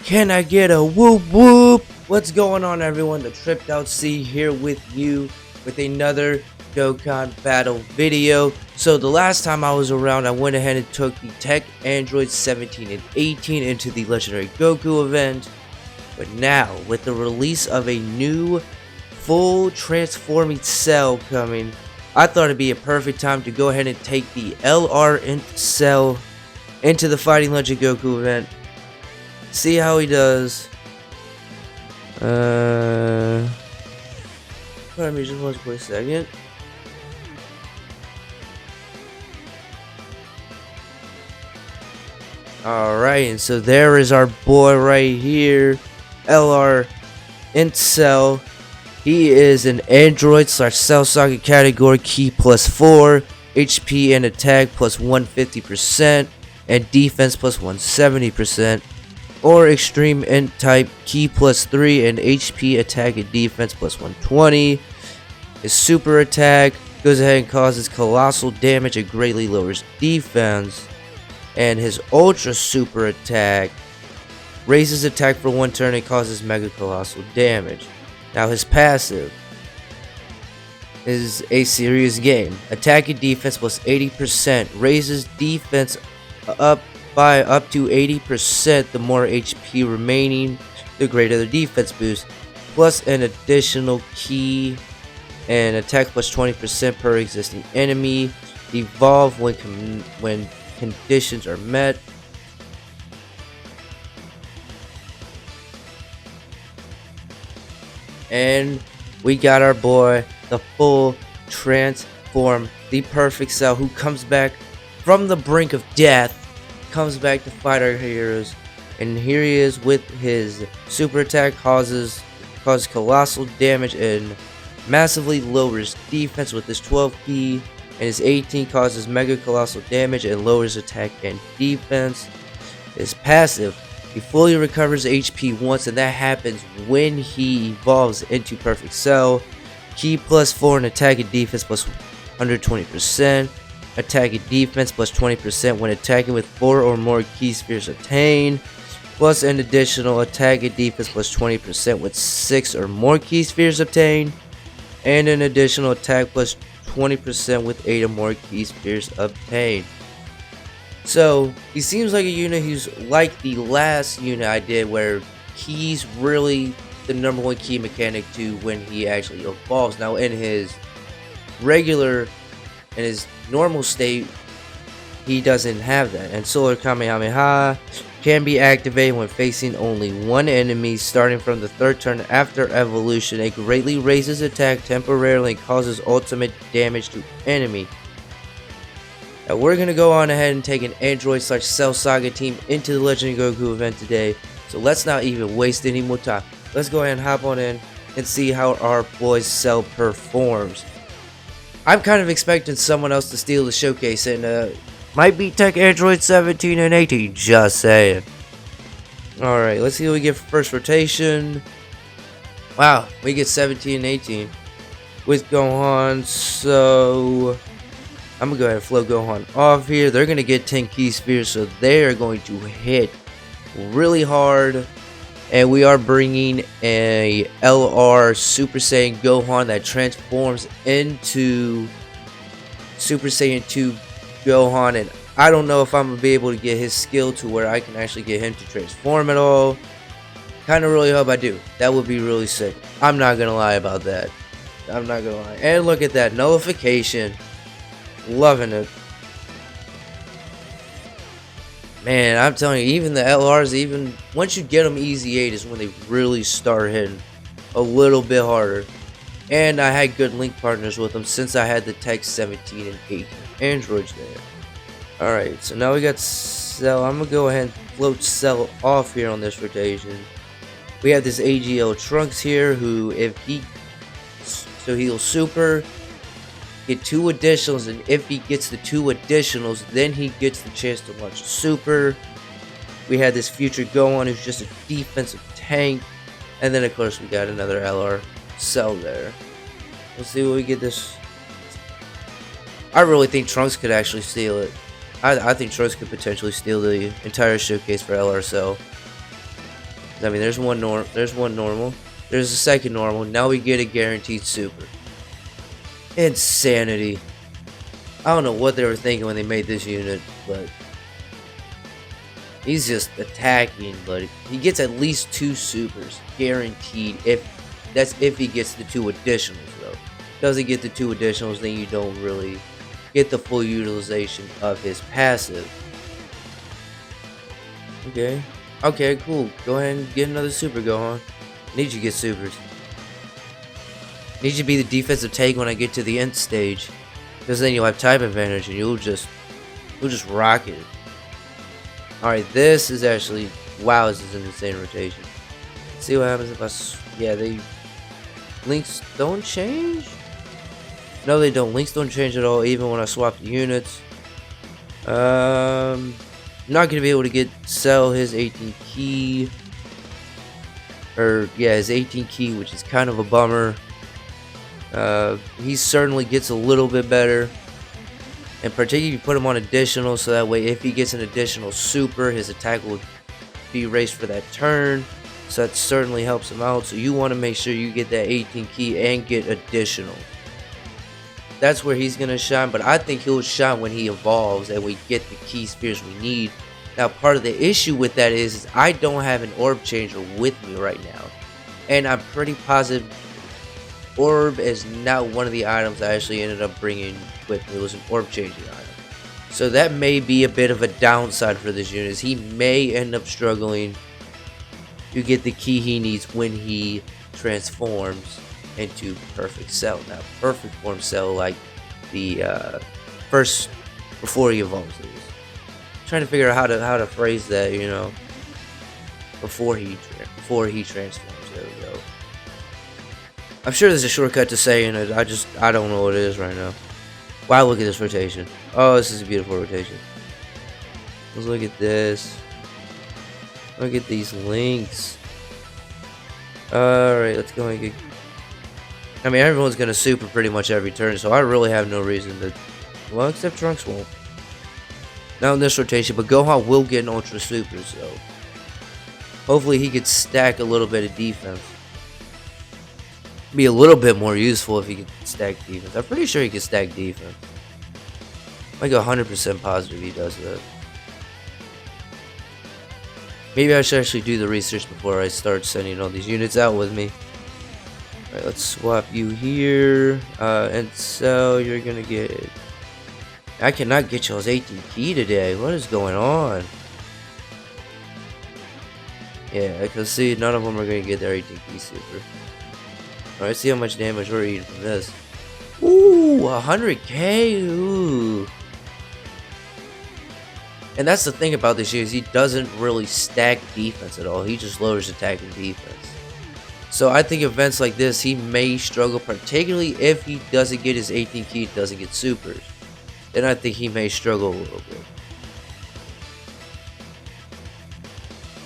Can I get a whoop whoop? What's going on, everyone? The Tripped Out C here with you with another Dokkan battle video. So the last time I was around, I went ahead and took the Tech Android 17 and 18 into the Legendary Goku event. But now, with the release of a new full transforming cell coming, I thought it'd be a perfect time to go ahead and take the LR INT Cell into the Fighting Legend Goku event. See how he does. Let me just watch for a second. Alright, and so there is our boy right here, LR INT Cell. He is an Android / Cell Socket category, key +4, HP and attack plus 150%, and defense plus 170%. Or extreme int type, key +3, and HP, attack, and defense plus 120. His super attack goes ahead and causes colossal damage and greatly lowers defense. And his ultra super attack raises attack for 1 turn and causes mega colossal damage. Now his passive is a serious game. Attack and defense plus 80%, raises defense up by up to 80%. The more HP remaining, the greater the defense boost, plus an additional key and attack plus 20% per existing enemy. Evolve when conditions are met. And we got our boy, the full transform, the perfect cell, who comes back from the brink of death, comes back to fight our heroes. And here he is with his super attack, causes colossal damage and massively lowers defense with his 12 key, and his 18 causes mega colossal damage and lowers attack and defense. His passive, he fully recovers HP once, and that happens when he evolves into Perfect Cell. Key +4 and attack and defense plus 120%. Attack and defense plus 20% when attacking with 4 or more key spheres obtained. Plus an additional attack and defense plus 20% with 6 or more key spheres obtained. And an additional attack plus 20% with 8 or more key spheres obtained. So he seems like a unit who's like the last unit I did, where he's really the #1 key mechanic to when he actually evolves. Now in his normal state, he doesn't have that. And Solar Kamehameha can be activated when facing only one enemy starting from the 3rd turn after evolution. It greatly raises attack temporarily and causes ultimate damage to enemy. Now we're going to go on ahead and take an Android / Cell Saga team into the Legendary Goku event today. So let's not even waste any more time. Let's go ahead and hop on in and see how our boy Cell performs. I'm kind of expecting someone else to steal the showcase, and might be Tech Android 17 and 18, just saying. Alright, let's see what we get for first rotation. Wow, we get 17 and 18 with Gohan, so I'm going to go ahead and float Gohan off here. They're going to get 10 key spheres, so they are going to hit really hard. And we are bringing a LR Super Saiyan Gohan that transforms into Super Saiyan 2 Gohan. And I don't know if I'm going to be able to get his skill to where I can actually get him to transform at all. Kind of really hope I do. That would be really sick. I'm not going to lie about that. I'm not going to lie. And look at that nullification. Loving it. Man, I'm telling you, even the LRs, even once you get them easy 8 is when they really start hitting a little bit harder. And I had good link partners with them since I had the Tech 17 and 18 Androids there. Alright, so now we got Cell. I'm going to go ahead and float Cell off here on this rotation. We have this AGL Trunks here, who he'll super, get 2 additionals, and if he gets the 2 additionals, then he gets the chance to launch a super. We had this future Gohan, who's just a defensive tank, and then of course we got another LR Cell there. Let's see what we get this. I really think Trunks could actually steal it. I think Trunks could potentially steal the entire showcase for LR Cell. I mean, there's one normal. There's a second normal. Now we get a guaranteed super. Insanity. I don't know what they were thinking when they made this unit, but he's just attacking, but he gets at least 2 supers guaranteed. If he gets the 2 additionals, though. Doesn't get the 2 additionals, then you don't really get the full utilization of his passive. Okay, cool. Go ahead and get another super, Gohan. Need you to get supers. Need you to be the defensive take when I get to the end stage, because then you'll have type advantage and you'll just rock it. All right, this is actually, wow, this is an insane rotation. Let's see what happens if links don't change. No, they don't. Links don't change at all, even when I swap the units. I'm not gonna be able to sell his 18 key, his 18 key, which is kind of a bummer. He certainly gets a little bit better, and particularly if you put him on additional, so that way if he gets an additional super, his attack will be raised for that turn, so that certainly helps him out. So you want to make sure you get that 18 key and get additional. That's where he's gonna shine, but I think he'll shine when he evolves and we get the key spheres we need. Now, part of the issue with that is I don't have an orb changer with me right now, and I'm pretty positive orb is not one of the items I actually ended up bringing with me. It was an orb changing item, so that may be a bit of a downside for this unit. He may end up struggling to get the key he needs when he transforms into perfect cell. Now, perfect form cell, like the first before he evolves. Trying to figure out how to phrase that, you know, before he transforms. There we go. I'm sure there's a shortcut to saying it. I don't know what it is right now. Wow, look at this rotation. Oh, this is a beautiful rotation. Let's look at this. Look at these links. Alright, let's go and get... I mean, everyone's gonna super pretty much every turn, so I really have no reason to... Well, except Trunks won't. Not in this rotation, but Gohan will get an Ultra Super, so... Hopefully he could stack a little bit of defense. Be a little bit more useful if he could stack defense. I'm pretty sure he can stack defense. I'm like 100% positive he does that. Maybe I should actually do the research before I start sending all these units out with me. Alright, let's swap you here. And so you're gonna get... I cannot get y'all's 18 key today. What is going on? Yeah, I can see none of them are gonna get their 18 key super. Alright, see how much damage we're eating from this. Ooh, 100k. Ooh. And that's the thing about this year, is he doesn't really stack defense at all. He just lowers attack and defense. So I think events like this, he may struggle, particularly if he doesn't get his 18 key, doesn't get supers. Then I think he may struggle a little bit.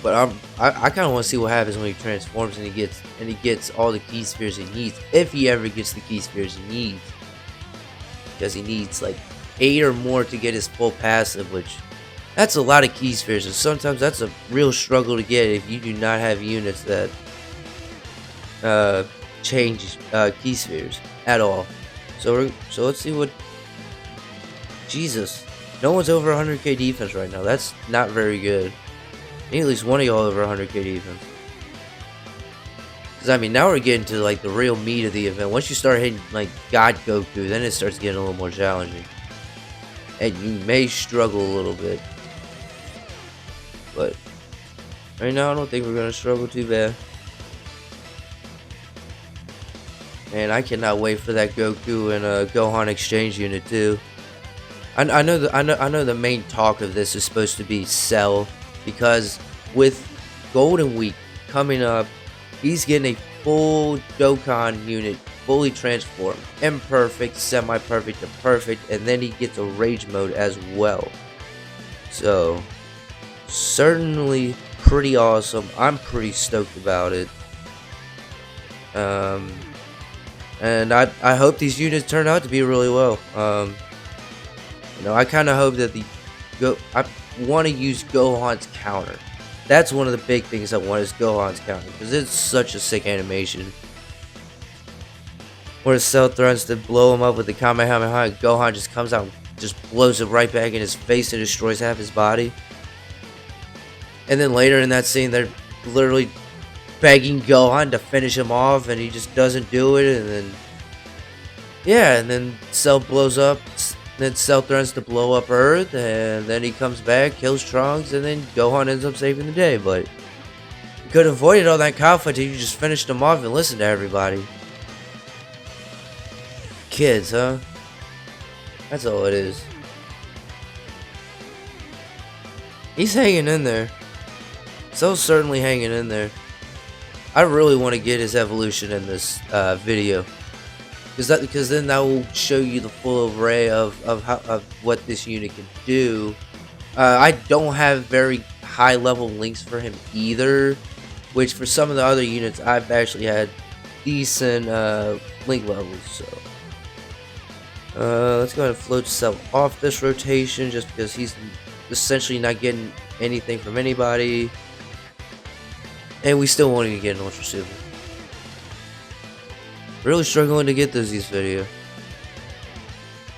But I kind of want to see what happens when he transforms and he gets all the key spheres he needs, if he ever gets the key spheres he needs, because he needs like 8 or more to get his full passive, which that's a lot of key spheres, and sometimes that's a real struggle to get if you do not have units that change key spheres at all. So let's see what... Jesus, no one's over 100k defense right now. That's not very good. I need at least one of y'all over 100k defense. Because, I mean, now we're getting to, like, the real meat of the event. Once you start hitting, like, God Goku, then it starts getting a little more challenging. And you may struggle a little bit. But right now, I don't think we're going to struggle too bad. And I cannot wait for that Goku and Gohan exchange unit, too. I know the main talk of this is supposed to be Cell, because with Golden Week coming up, he's getting a full Dokkan unit, fully transformed, imperfect, semi-perfect to perfect, and then he gets a rage mode as well. So certainly pretty awesome. I'm pretty stoked about it. And I hope these units turn out to be really well. You know, I kind of hope that I want to use Gohan's counter. that's one of the big things I want is Gohan's counter, because it's such a sick animation. Where Cell threatens to blow him up with the Kamehameha, Gohan just comes out and just blows it right back in his face and destroys half his body. And then later in that scene, they're literally begging Gohan to finish him off, and he just doesn't do it. And then, yeah, and then Cell blows up. Then Cell threatens to blow up Earth, and then he comes back, kills Trunks, and then Gohan ends up saving the day. But you could have avoided all that conflict if you just finished him off and listened to everybody. Kids, huh? That's all it is. He's hanging in there. Cell's certainly hanging in there. I really want to get his evolution in this video, because then that will show you the full array of what this unit can do. I don't have very high level links for him either, which for some of the other units I've actually had decent link levels. So let's go ahead and float Cell off this rotation, just because he's essentially not getting anything from anybody. And we still won't even get an Ultra Super. Really struggling to get this video.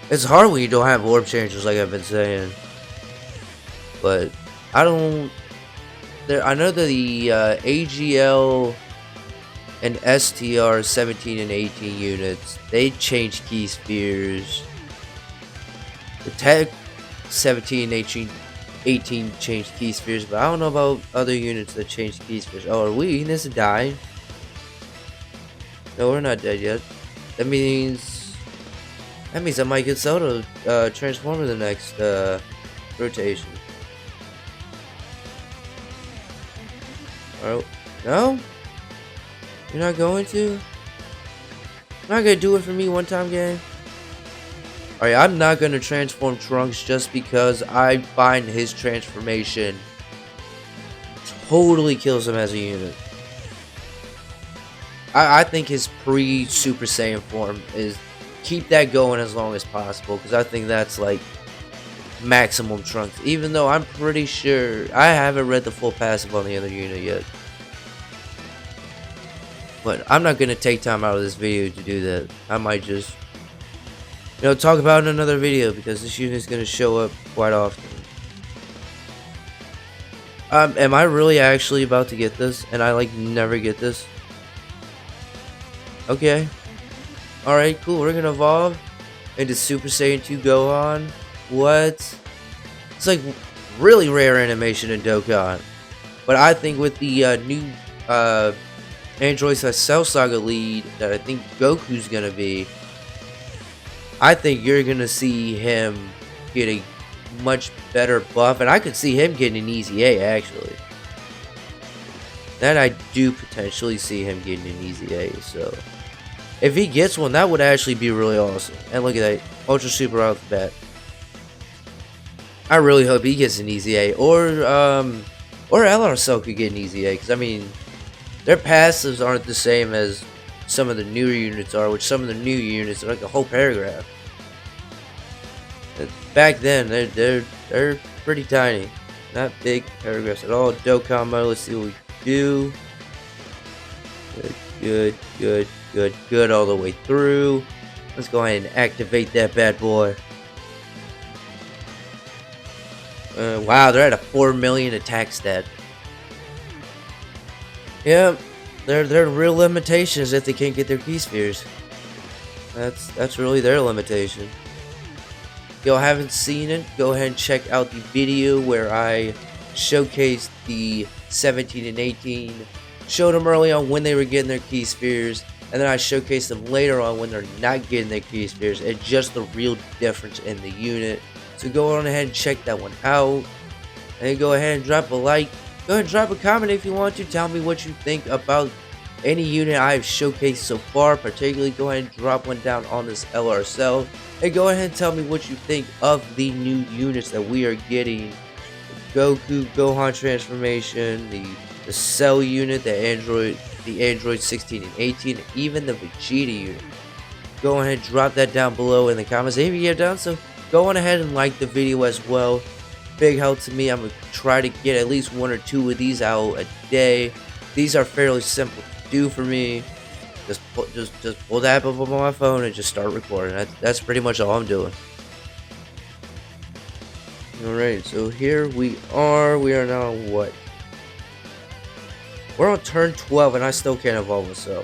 It's hard when you don't have orb changers, like I've been saying. But I don't. I know that the AGL and STR 17 and 18 units, they change key spheres. The Tech 17 and 18 changed key spheres, but I don't know about other units that changed key spheres. Oh, are we? This is dying. No, we're not dead yet. That means I might get Cell to transform in the next rotation. Alright. No? You're not going to? You're not gonna do it for me one time, game? Alright, I'm not gonna transform Trunks just because I find his transformation totally kills him as a unit. I think his pre-Super Saiyan form is, keep that going as long as possible, because I think that's like maximum Trunks, even though I'm pretty sure I haven't read the full passive on the other unit yet. But I'm not gonna take time out of this video to do that. I might just, you know, talk about it in another video, because this unit is gonna show up quite often. Am I really actually about to get this, and I like never get this? Okay. Alright, cool. We're gonna evolve into Super Saiyan 2 Gohan. What? It's like really rare animation in Dokkan. But I think with the new Android Cell Saga lead that I think Goku's gonna be, I think you're gonna see him get a much better buff, and I could see him getting an easy A actually. That I do potentially see him getting an easy A, so if he gets one, that would actually be really awesome. And look at that, Ultra Super out the bat. I really hope he gets an easy A, or LR Cell could get an easy A, because I mean, their passives aren't the same as some of the newer units are, which some of the new units are like a whole paragraph. Back then, they're pretty tiny, not big paragraphs at all. Dokkan mode, let's see what we do. Good all the way through. Let's go ahead and activate that bad boy. Wow, they're at a 4 million attack stat. Yeah, their real limitation is if they can't get their key spheres. That's really their limitation. If y'all haven't seen it, go ahead and check out the video where I showcased the 17 and 18. Showed them early on when they were getting their key spheres, and then I showcased them later on when they're not getting their key spheres, and just the real difference in the unit. So go on ahead and check that one out, and go ahead and drop a like. Go ahead and drop a comment if you want to. Tell me what you think about any unit I've showcased so far. Particularly, go ahead and drop one down on this LR Cell, and go ahead and tell me what you think of the new units that we are getting. The Goku Gohan transformation, the Cell unit, the Android 16 and 18, and even the Vegeta unit. Go ahead and drop that down below in the comments if you have done so. Go on ahead and like the video as well. big help to me. I'm gonna try to get at least 1 or 2 of these out a day. These are fairly simple to do for me. Just pull the app up on my phone and just start recording. That's pretty much all I'm doing. Alright, so here we are. We are now on what? We're on turn 12 and I still can't evolve a cell.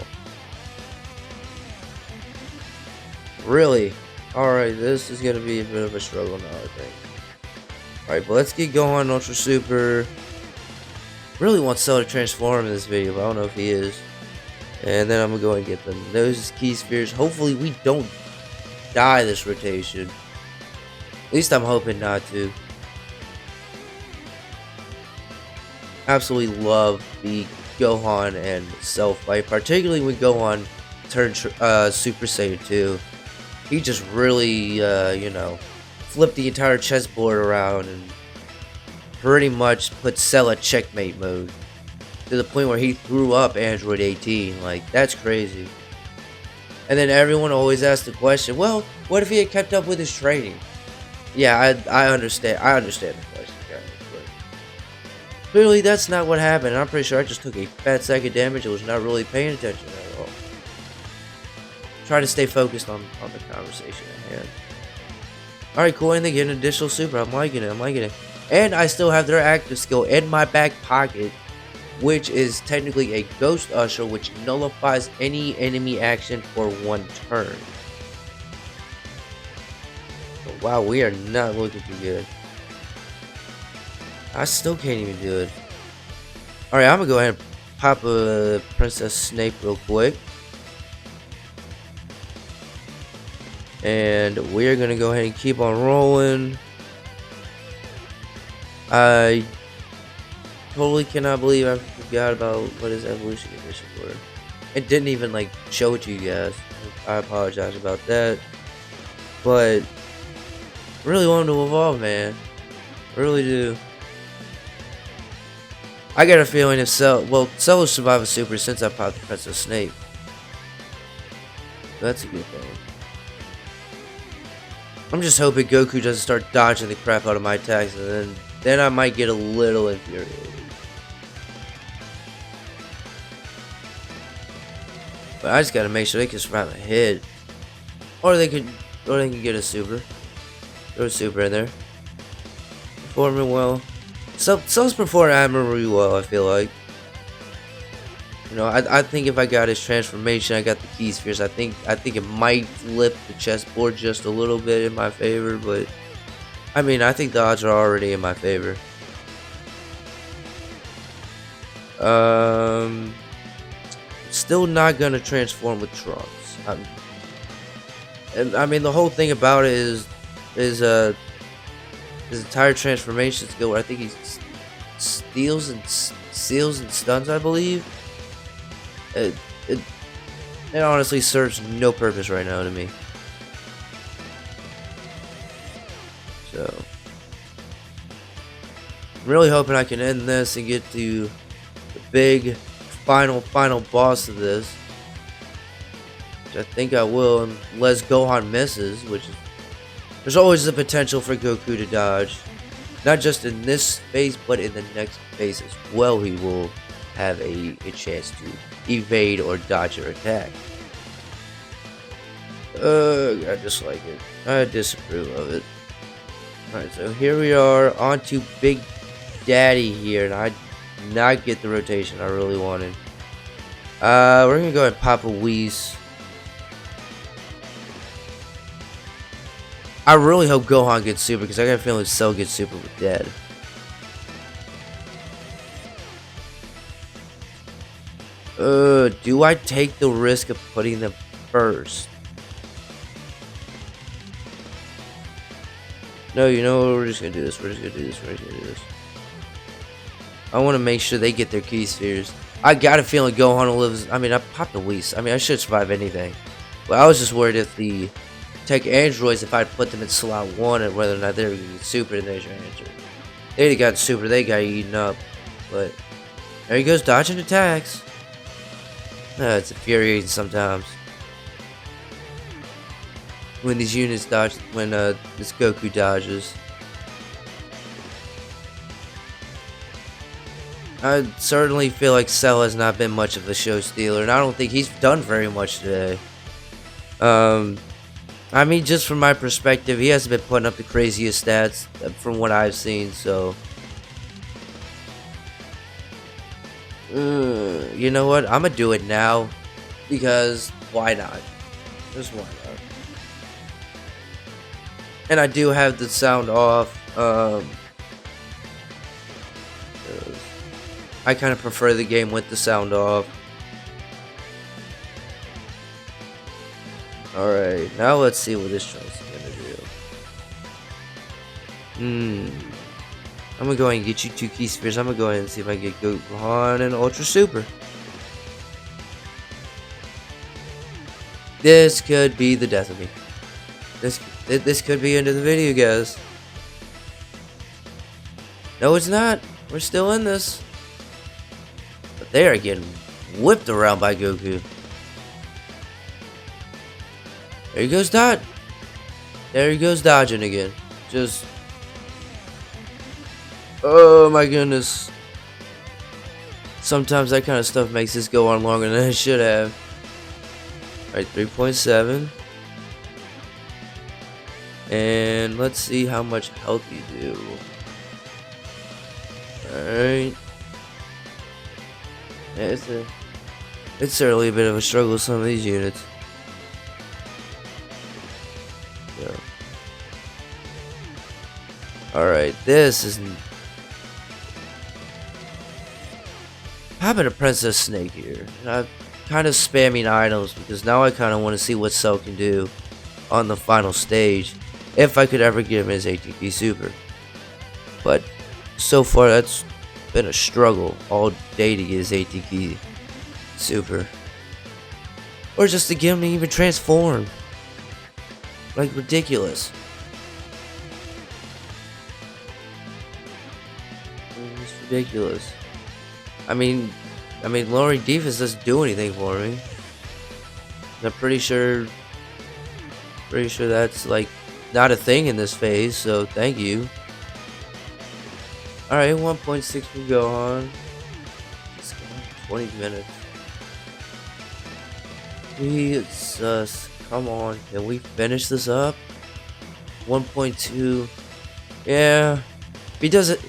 Really? Alright, this is gonna be a bit of a struggle now, I think. Alright, but let's get going. Ultra Super. Really want Cell to transform in this video, but I don't know if he is. And then I'm gonna go and get the nose key spheres. Hopefully we don't die this rotation. At least I'm hoping not to. Absolutely love the Gohan and Cell fight, particularly when Gohan turned Super Saiyan 2. He just really, you know, flipped the entire chessboard around and pretty much put Cell at checkmate mode. To the point where he threw up Android 18. Like, that's crazy. And then everyone always asks the question, well, what if he had kept up with his training? Yeah, I understand. I understand the question, guys. But clearly, that's not what happened. I'm pretty sure I just took a fat sack of damage and was not really paying attention at all. Try to stay focused on the conversation at hand. Alright, cool. And they get an additional super. I'm liking it. I'm liking it. And I still have their active skill in my back pocket, which is technically a Ghost Usher, which nullifies any enemy action for 1 turn. So, wow, we are not looking too good. I still can't even do it. Alright, I'm gonna go ahead and pop a Princess Snake real quick. And we're gonna go ahead and keep on rolling. I totally cannot believe I forgot about what his evolution conditions were. It didn't even like show it to you guys. I apologize about that. But really want him to evolve, man. Really do. I got a feeling if Cell will survive a super since I popped the Princess Snake. That's a good thing. I'm just hoping Goku doesn't start dodging the crap out of my attacks, and then I might get a little infuriated. But I just gotta make sure they can survive a hit, or they can get a super. Throw a super in there. Performing well. Cell's performing admirably well, I feel like. You know, I think if I got his transformation, I got the key spheres, I think it might flip the chessboard just a little bit in my favor, but I mean, I think the odds are already in my favor. Still not gonna transform with Trunks. And I mean, the whole thing about it is his entire transformation skill. I think he steals and seals and stuns, I believe. It honestly serves no purpose right now to me. So, I'm really hoping I can end this and get to the big final boss of this, which I think I will, unless Gohan misses, which is, there's always the potential for Goku to dodge, not just in this phase, but in the next phase as well. He will have a chance to evade or dodge your attack. I dislike it. I disapprove of it. Alright, so here we are, on to Big Daddy here, and I did not get the rotation I really wanted. We're gonna go ahead and pop a Whis. I really hope Gohan gets super, because I got a feeling Cell gets super with Dead. Do I take the risk of putting them first? No, you know what? We're just gonna do this. We're just gonna do this. We're just gonna do this. I want to make sure they get their key spheres. I got a feeling Gohan will live. I mean, I popped the Whis. I mean, I should survive anything. But I was just worried if the tech androids, if I'd put them in slot 1, and whether or not they were gonna get super, and there's your answer. They'd have got super. They got eaten up. But there he goes, dodging attacks. It's infuriating sometimes when these units dodge, when this Goku dodges. I certainly feel like Cell has not been much of a show stealer, and I don't think he's done very much today. I mean, just from my perspective, he hasn't been putting up the craziest stats from what I've seen, so. You know what? I'm gonna do it now, because why not? Just why not? And I do have the sound off. I kind of prefer the game with the sound off. Alright, now let's see what this choice is gonna do. I'm gonna go ahead and get you 2 key spheres. I'm gonna go ahead and see if I can get Gohan and Ultra Super. This could be the death of me. This could be into the video, guys. No, it's not. We're still in this. But they are getting whipped around by Goku. There he goes, Dodge. There he goes, dodging again. Just. Oh my goodness. Sometimes that kind of stuff makes this go on longer than it should have. Alright, 3.7. And let's see how much health you do. Alright. Yeah, it's certainly a bit of a struggle with some of these units. Yeah. Alright, this isn't. How about a Princess Snake here? And I'm kind of spamming items because now I kind of want to see what Cell can do on the final stage. If I could ever get him his ATP Super. But so far that's been a struggle all day to get his ATP Super. Or just to get him to even transform. Like, ridiculous. It's ridiculous. I mean, lowering defense doesn't do anything for me. I'm pretty sure that's like not a thing in this phase, so thank you. Alright, 1.6 for Gohan. Just 20 minutes. Jesus, come on. Can we finish this up? 1.2. Yeah. If he does it.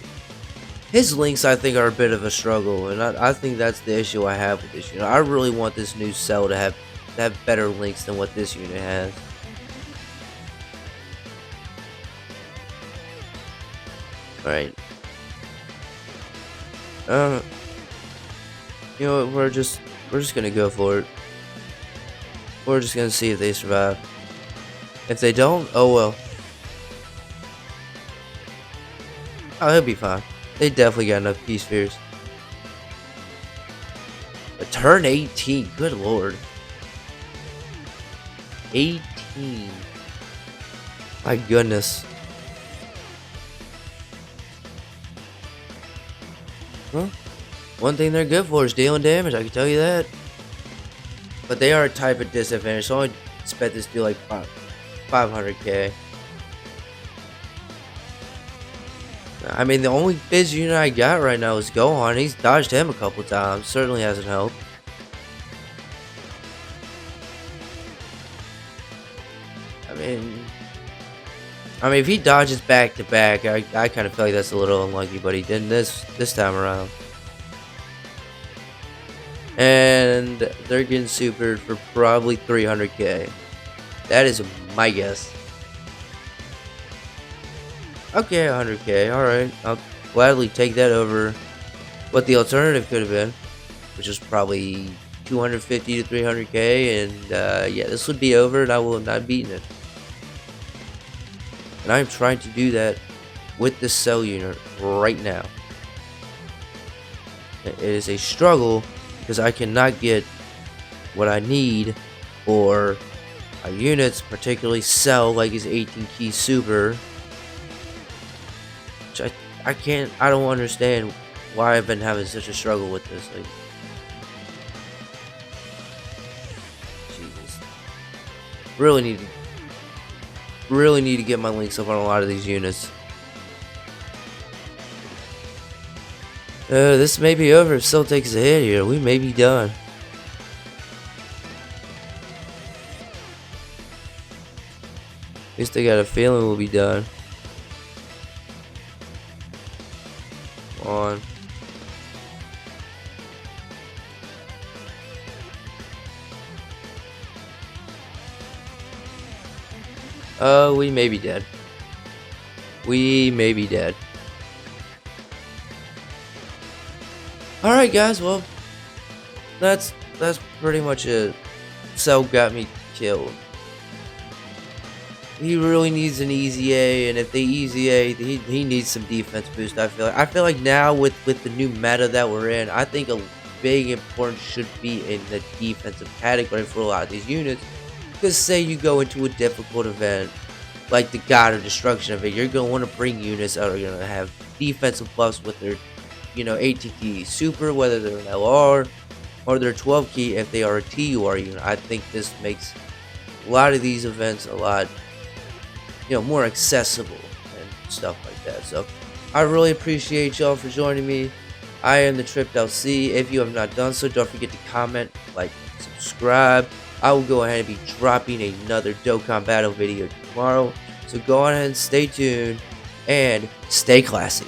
His links, I think, are a bit of a struggle, and I think that's the issue I have with this unit. I really want this new Cell to have better links than what this unit has. Alright. You know what, we're just gonna go for it. We're just gonna see if they survive. If they don't, oh well. Oh, he'll be fine. They definitely got enough key spheres. A turn 18, good lord. 18. My goodness. Huh? One thing they're good for is dealing damage, I can tell you that. But they are a type of disadvantage, so I expect this to do like 500k. I mean, the only biz unit I got right now is Gohan. He's dodged him a couple times. Certainly hasn't helped. I mean, if he dodges back to back, I kind of feel like that's a little unlucky, but he didn't this time around. And they're getting supered for probably 300k. That is my guess. Okay, 100k, alright. I'll gladly take that over what the alternative could have been, which is probably 250 to 300k, and yeah, this would be over and I will have not beaten it. And I'm trying to do that with this Cell unit right now. It is a struggle because I cannot get what I need for my units, particularly Cell, like his 18 key super. Which I don't understand why I've been having such a struggle with this. Like, Jesus, really need to get my links up on a lot of these units. This may be over if Cell takes a hit here. We may be done. At least I got a feeling we'll be done. Come on. We may be dead. We may be dead. Alright guys, well, that's pretty much it. Cell got me killed. He really needs an easy A, and if they easy A, he needs some defense boost. I feel like now with the new meta that we're in, I think a big importance should be in the defensive category for a lot of these units. Because say you go into a difficult event like the God of Destruction event, you're gonna want to bring units that are gonna have defensive buffs with their, you know, 18 key super, whether they're an LR or their 12 key if they are a TUR unit. I think this makes a lot of these events a lot, you know, more accessible and stuff like that. So I really appreciate y'all for joining me. I am the Tripped Out C. If you have not done so, don't forget to comment, like, subscribe. I will go ahead and be dropping another Dokkan battle video tomorrow. So go on ahead and stay tuned and stay classy.